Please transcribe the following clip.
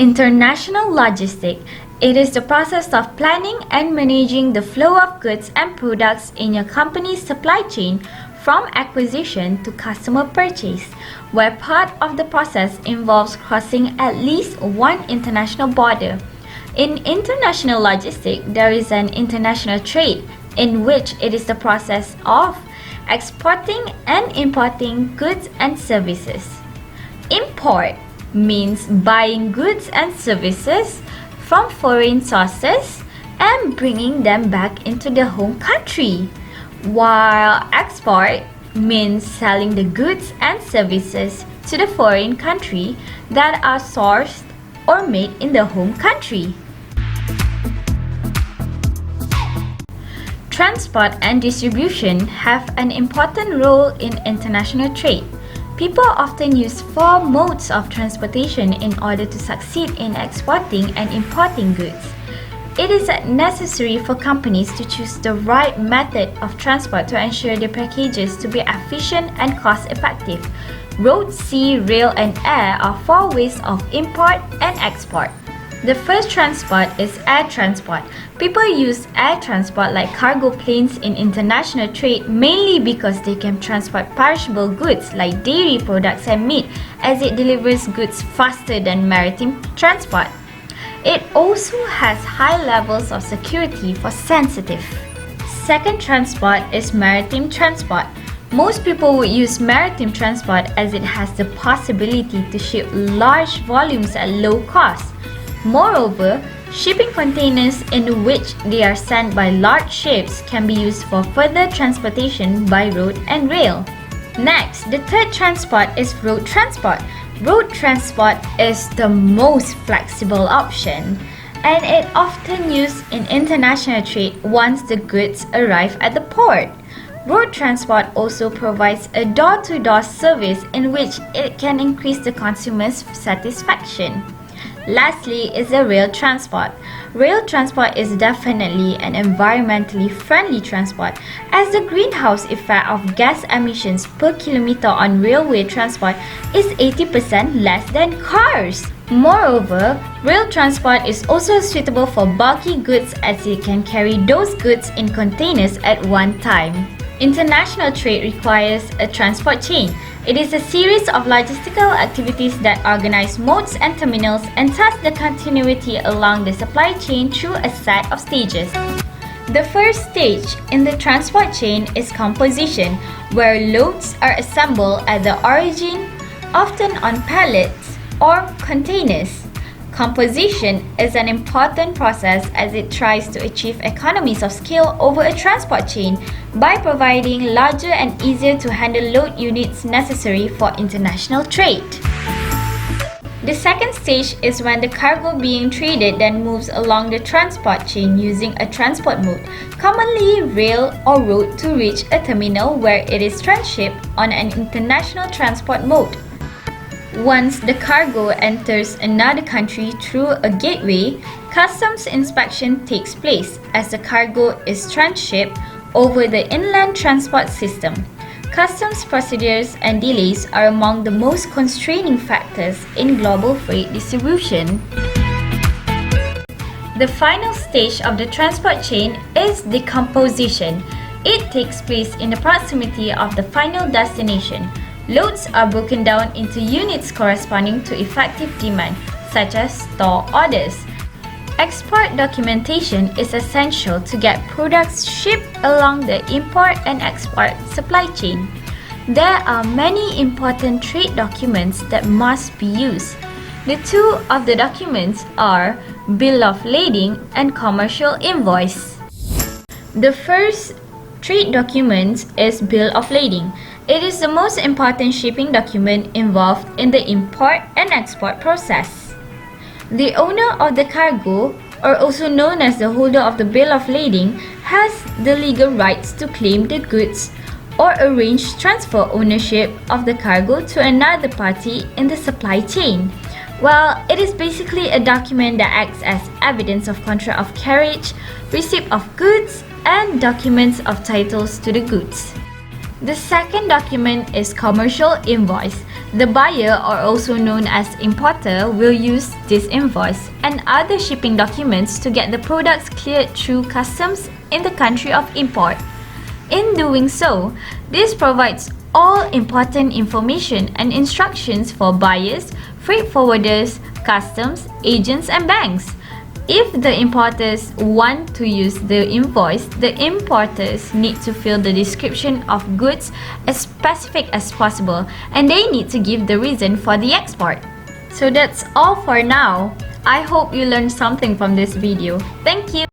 International logistics. It is the process of planning and managing the flow of goods and products in your company's supply chain from acquisition to customer purchase, where part of the process involves crossing at least one international border. In international logistics, there is an international trade, in which it is the process of exporting and importing goods and services. Import means buying goods and services from foreign sources and bringing them back into the home country, while export means selling the goods and services to the foreign country that are sourced or made in the home country. Transport and distribution have an important role in international trade. People often use four modes of transportation in order to succeed in exporting and importing goods. It is necessary for companies to choose the right method of transport to ensure their packages to be efficient and cost-effective. Road, sea, rail, and air are four ways of import and export. The first transport is air transport. People use air transport like cargo planes in international trade mainly because they can transport perishable goods like dairy products and meat, as it delivers goods faster than maritime transport. It also has high levels of security for sensitive. Second transport is maritime transport. Most people would use maritime transport as it has the possibility to ship large volumes at low cost. Moreover, shipping containers in which they are sent by large ships can be used for further transportation by road and rail. Next, the third transport is road transport. Road transport is the most flexible option, and it often used in international trade once the goods arrive at the port. Road transport also provides a door-to-door service in which it can increase the consumer's satisfaction. Lastly is the rail transport. Rail transport is definitely an environmentally friendly transport, as the greenhouse effect of gas emissions per kilometer on railway transport is 80% less than cars. Moreover, rail transport is also suitable for bulky goods as it can carry those goods in containers at one time. International trade requires a transport chain. It is a series of logistical activities that organize modes and terminals and test the continuity along the supply chain through a set of stages. The first stage in the transport chain is composition, where loads are assembled at the origin, often on pallets or containers. Composition is an important process as it tries to achieve economies of scale over a transport chain by providing larger and easier to handle load units necessary for international trade. The second stage is when the cargo being traded then moves along the transport chain using a transport mode, commonly rail or road, to reach a terminal where it is transshipped on an international transport mode. Once the cargo enters another country through a gateway, customs inspection takes place as the cargo is transshipped over the inland transport system. Customs procedures and delays are among the most constraining factors in global freight distribution. The final stage of the transport chain is decomposition. It takes place in the proximity of the final destination. Loads are broken down into units corresponding to effective demand, such as store orders. Export documentation is essential to get products shipped along the import and export supply chain. There are many important trade documents that must be used. The two of the documents are Bill of Lading and Commercial Invoice. The first trade document is Bill of Lading. It is the most important shipping document involved in the import and export process. The owner of the cargo, or also known as the holder of the bill of lading, has the legal rights to claim the goods or arrange transfer ownership of the cargo to another party in the supply chain. Well, it is basically a document that acts as evidence of contract of carriage, receipt of goods, and documents of titles to the goods. The second document is Commercial Invoice. The buyer, or also known as importer, will use this invoice and other shipping documents to get the products cleared through customs in the country of import. In doing so, this provides all important information and instructions for buyers, freight forwarders, customs, agents, and banks. If the importers want to use the invoice, the importers need to fill the description of goods as specific as possible, and they need to give the reason for the export. So that's all for now. I hope you learned something from this video. Thank you.